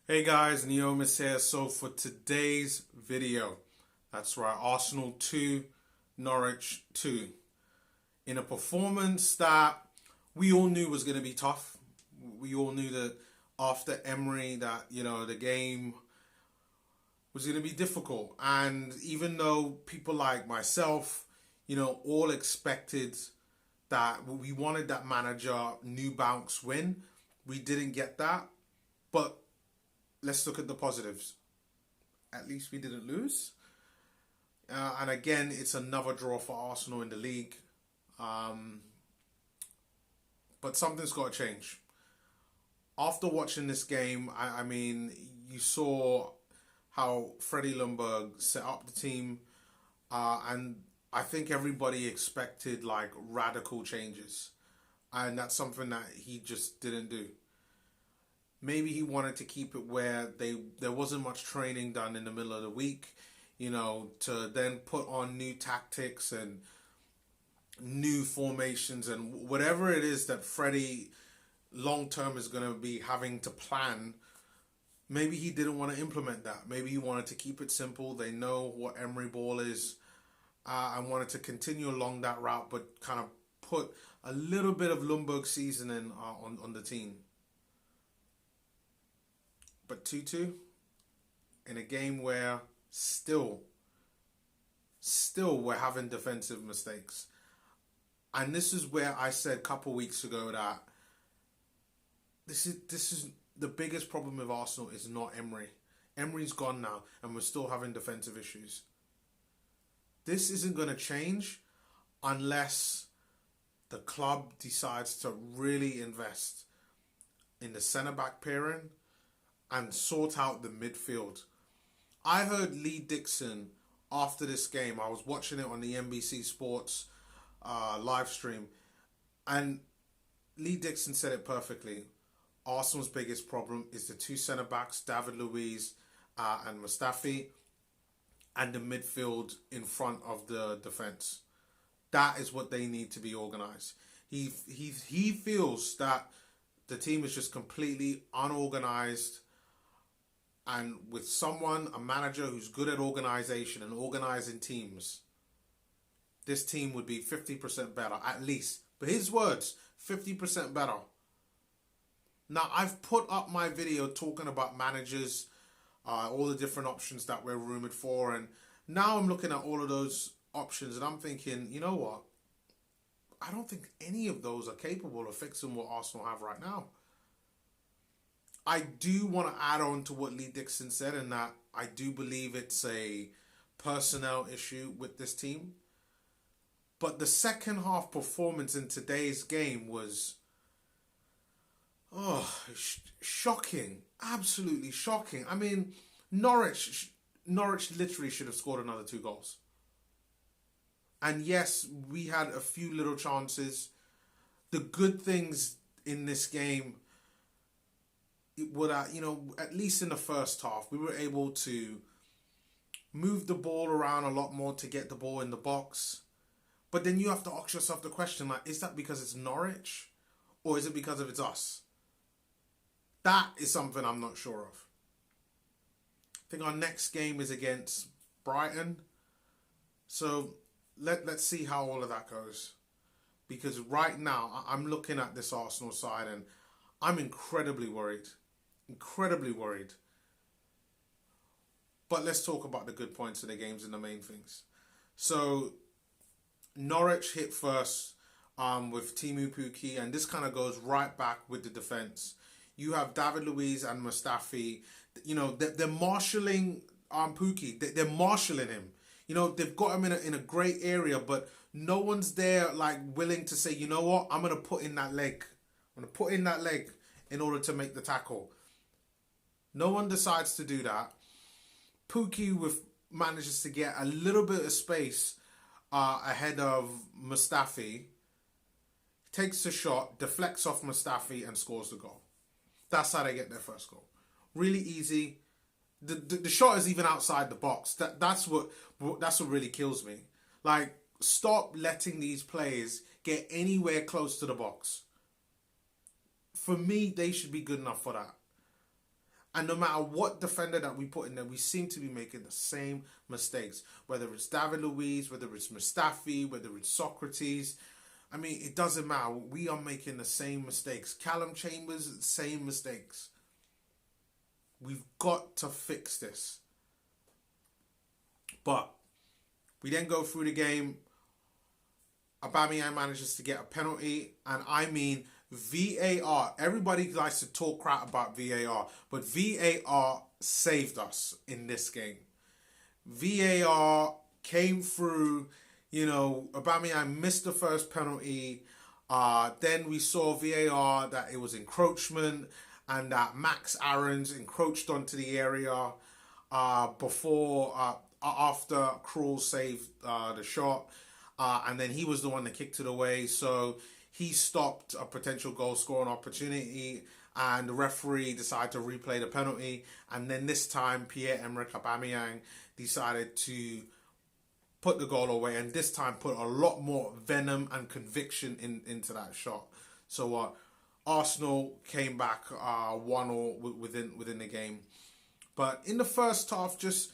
Hey guys, Neomis here. So for today's video, that's right, Arsenal 2, Norwich 2. In a performance that we all knew was going to be tough. We all knew that after Emery that, the game was going to be difficult. And even though people like myself, all expected that we wanted that manager new bounce win, we didn't get that. But let's look at the positives. At least we didn't lose. And again, it's another draw for Arsenal in the league. But something's got to change. After watching this game, I mean, you saw how Freddie Ljungberg set up the team. And I think everybody expected like radical changes. And that's something that he just didn't do. Maybe he wanted to keep it where there wasn't much training done in the middle of the week, to then put on new tactics and new formations and whatever it is that Freddie long term is going to be having to plan. Maybe he didn't want to implement that. Maybe he wanted to keep it simple. They know what Emery ball is, and wanted to continue along that route, but kind of put a little bit of Ljungberg seasoning on the team. But 2-2 in a game where still we're having defensive mistakes. And this is where I said a couple of weeks ago that this is the biggest problem with Arsenal is not Emery. Emery's gone now and we're still having defensive issues. This isn't going to change unless the club decides to really invest in the centre-back pairing and sort out the midfield. I heard Lee Dixon after this game. I was watching it on the NBC Sports live stream, and Lee Dixon said it perfectly. Arsenal's biggest problem is the two centre backs, David Luiz and Mustafi, and the midfield in front of the defence. That is what they need to be organised. He feels that the team is just completely unorganised. And with a manager who's good at organisation and organising teams, this team would be 50% better, at least. But his words, 50% better. Now, I've put up my video talking about managers, all the different options that we're rumoured for. And now I'm looking at all of those options and I'm thinking, you know what? I don't think any of those are capable of fixing what Arsenal have right now. I do want to add on to what Lee Dixon said, and that I do believe it's a personnel issue with this team. But the second half performance in today's game was shocking. Absolutely shocking. I mean, Norwich literally should have scored another 2 goals. And yes, we had a few little chances. The good things in this game, at least in the first half, we were able to move the ball around a lot more to get the ball in the box. But then you have to ask yourself the question, like, is that because it's Norwich? Or is it because of it's us? That is something I'm not sure of. I think our next game is against Brighton. So let's see how all of that goes. Because right now, I'm looking at this Arsenal side and I'm incredibly worried. Incredibly worried. But let's talk about the good points of the games and the main things. So Norwich hit first with Teemu Pukki, and this kind of goes right back with the defence. You have David Luiz and Mustafi. They're marshalling Pukki. They're marshalling him. They've got him in a great area, but no one's there like willing to say, you know what, I'm going to put in that leg. I'm going to put in that leg in order to make the tackle. No one decides to do that. Pukki manages to get a little bit of space ahead of Mustafi. Takes the shot, deflects off Mustafi and scores the goal. That's how they get their first goal. Really easy. The shot is even outside the box. That's what really kills me. Like, stop letting these players get anywhere close to the box. For me, they should be good enough for that. And no matter what defender that we put in there, we seem to be making the same mistakes. Whether it's David Luiz, whether it's Mustafi, whether it's Socrates. I mean, it doesn't matter. We are making the same mistakes. Callum Chambers, same mistakes. We've got to fix this. But we then go through the game. Aubameyang manages to get a penalty. And I mean, VAR. Everybody likes to talk crap about VAR. But VAR saved us in this game. VAR came through. You know, Aubameyang missed the first penalty. Then we saw VAR that it was encroachment and that Max Aarons encroached onto the area after Krul saved the shot. And then he was the one that kicked it away. So he stopped a potential goal scoring opportunity. And the referee decided to replay the penalty. And then this time, Pierre-Emerick Aubameyang decided to put the goal away, and this time put a lot more venom and conviction into that shot. So Arsenal came back 1-1 within the game. But in the first half, just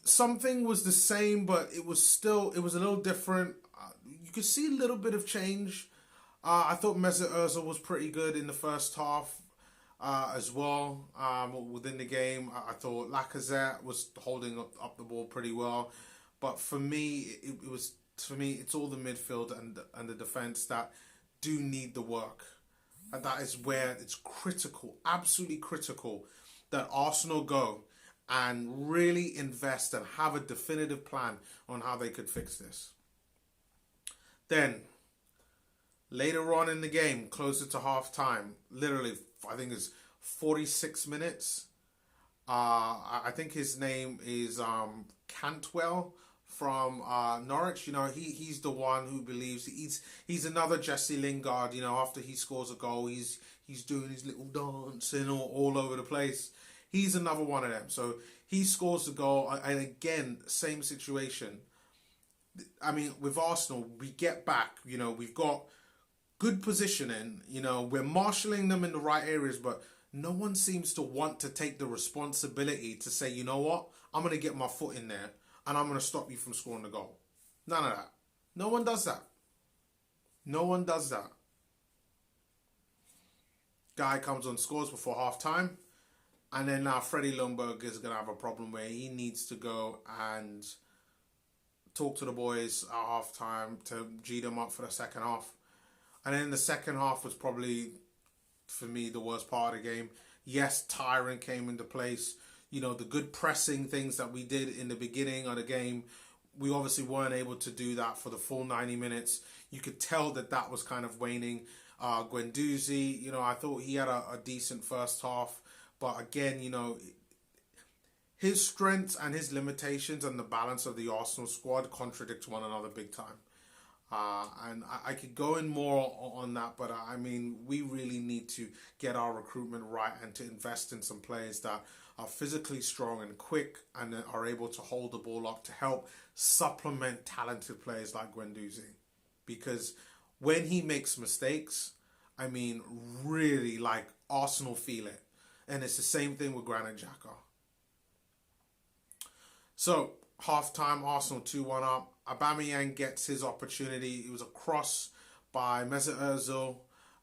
something was the same, but it was a little different. You could see a little bit of change. I thought Mesut Ozil was pretty good in the first half as well within the game. I thought Lacazette was holding up the ball pretty well. But for me, it's all the midfield and the defence that do need the work. And that is where it's critical, absolutely critical, that Arsenal go and really invest and have a definitive plan on how they could fix this. Then, later on in the game, closer to half-time, literally, I think it's 46 minutes. I think his name is Cantwell from Norwich. You know, he's the one who believes he's another Jesse Lingard. You know, after he scores a goal, he's doing his little dancing all over the place. He's another one of them. So he scores the goal, and again, same situation. I mean, with Arsenal, we get back. You know, we've got good positioning. You know, we're marshalling them in the right areas, but no one seems to want to take the responsibility to say, you know what, I'm going to get my foot in there and I'm going to stop you from scoring the goal. None of that. No one does that. No one does that. Guy comes on, scores before half-time, and then now Freddie Ljungberg is going to have a problem where he needs to go and talk to the boys at half-time to G them up for the second half. And then the second half was probably, for me, the worst part of the game. Yes, Tyrant came into place. You know, the good pressing things that we did in the beginning of the game, we obviously weren't able to do that for the full 90 minutes. You could tell that was kind of waning. Guendouzi, you know, I thought he had a decent first half. But again, you know, his strengths and his limitations and the balance of the Arsenal squad contradict one another big time. And I could go in more on that, but I mean, we really need to get our recruitment right and to invest in some players that are physically strong and quick and are able to hold the ball up to help supplement talented players like Guendouzi. Because when he makes mistakes, I mean, really, like, Arsenal feel it. And it's the same thing with Granit Xhaka. So, half-time, Arsenal 2-1 up. Aubameyang gets his opportunity. It was a cross by Mesut Ozil.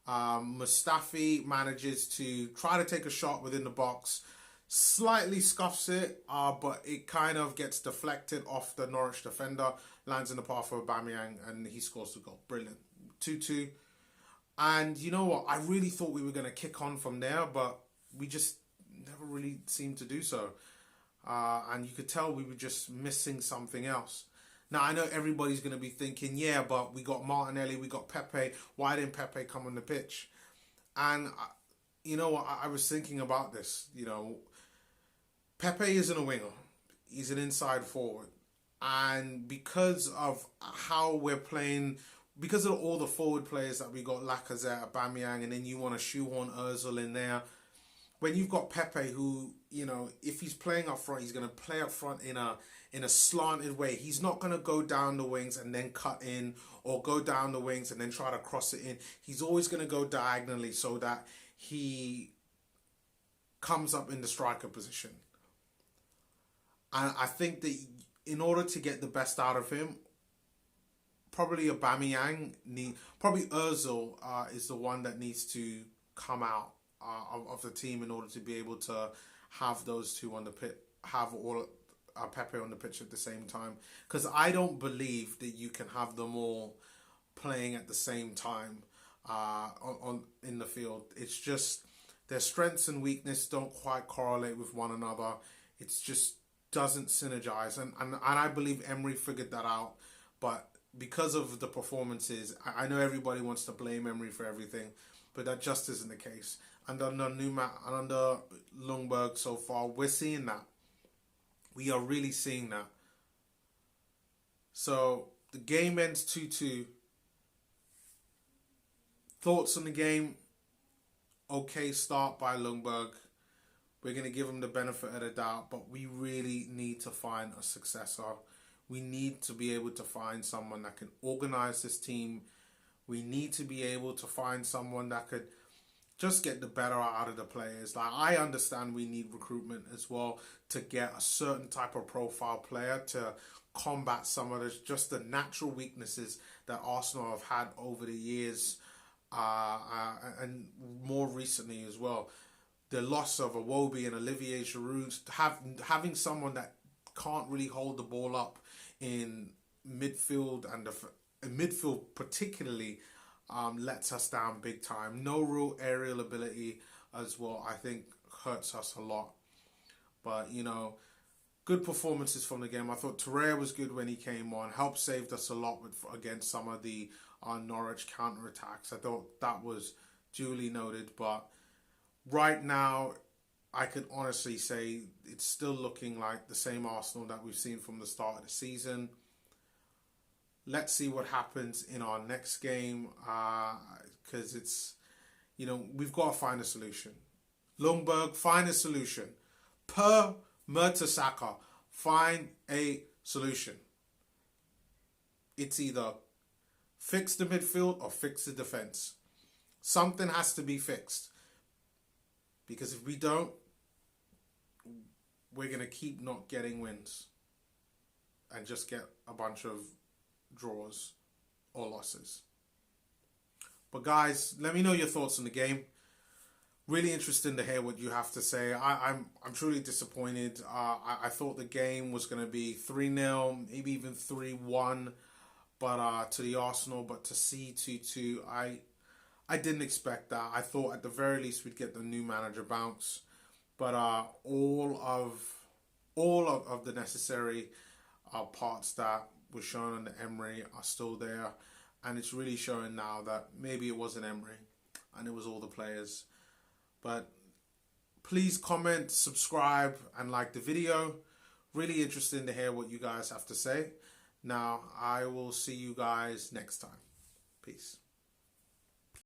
Mustafi manages to try to take a shot within the box. Slightly scuffs it, but it kind of gets deflected off the Norwich defender. Lands in the path of Aubameyang, and he scores the goal. Brilliant. 2-2. And you know what? I really thought we were going to kick on from there, but we just never really seemed to do so. And you could tell we were just missing something else. Now, I know everybody's going to be thinking, yeah, but we got Martinelli, we got Pepe. Why didn't Pepe come on the pitch? And, you know what, I was thinking about this. You know, Pepe isn't a winger. He's an inside forward. And because of how we're playing, because of all the forward players that we got, Lacazette, Aubameyang, and then you want to shoehorn Ozil in there, when you've got Pepe who, you know, if he's playing up front, he's going to play up front in a slanted way. He's not going to go down the wings and then cut in, or go down the wings and then try to cross it in. He's always going to go diagonally so that he comes up in the striker position. And I think that in order to get the best out of him, probably probably Ozil is the one that needs to come out of the team in order to be able to have those two on the pitch, have all Pepe on the pitch at the same time. Because I don't believe that you can have them all playing at the same time in the field. It's just their strengths and weakness don't quite correlate with one another. It's just doesn't synergize, and I believe Emery figured that out, but because of the performances, I know everybody wants to blame Emery for everything, but that just isn't the case. And under under Ljungberg so far, we're seeing that. We are really seeing that. So the game ends 2-2. Thoughts on the game? Okay start by Ljungberg. We're going to give him the benefit of the doubt, but we really need to find a successor. We need to be able to find someone that can organize this team. We need to be able to find someone that could just get the better out of the players. Like, I understand we need recruitment as well to get a certain type of profile player to combat some of just the natural weaknesses that Arsenal have had over the years, and more recently as well. The loss of Iwobi and Olivier Giroud, having someone that can't really hold the ball up in midfield, and in midfield particularly, lets us down big time. No real aerial ability as well, I think, hurts us a lot. But, you know, good performances from the game. I thought Torreira was good when he came on, helped saved us a lot against some of the Norwich counter-attacks. I thought that was duly noted, but right now, I can honestly say it's still looking like the same Arsenal that we've seen from the start of the season. Let's see what happens in our next game, because it's, you know, we've got to find a solution. Ljungberg, find a solution. Per Mertesacker, find a solution. It's either fix the midfield or fix the defence. Something has to be fixed. Because if we don't, we're going to keep not getting wins and just get a bunch of draws or losses. But guys, let me know your thoughts on the game. Really interesting to hear what you have to say. I'm truly disappointed. I thought the game was going to be 3-0, maybe even 3-1, but to the Arsenal. But to see 2-2, I didn't expect that. I thought at the very least we'd get the new manager bounce. But all of the necessary parts that were shown on the Emery are still there. And it's really showing now that maybe it wasn't Emery and it was all the players. But please comment, subscribe, and like the video. Really interesting to hear what you guys have to say. Now, I will see you guys next time. Peace.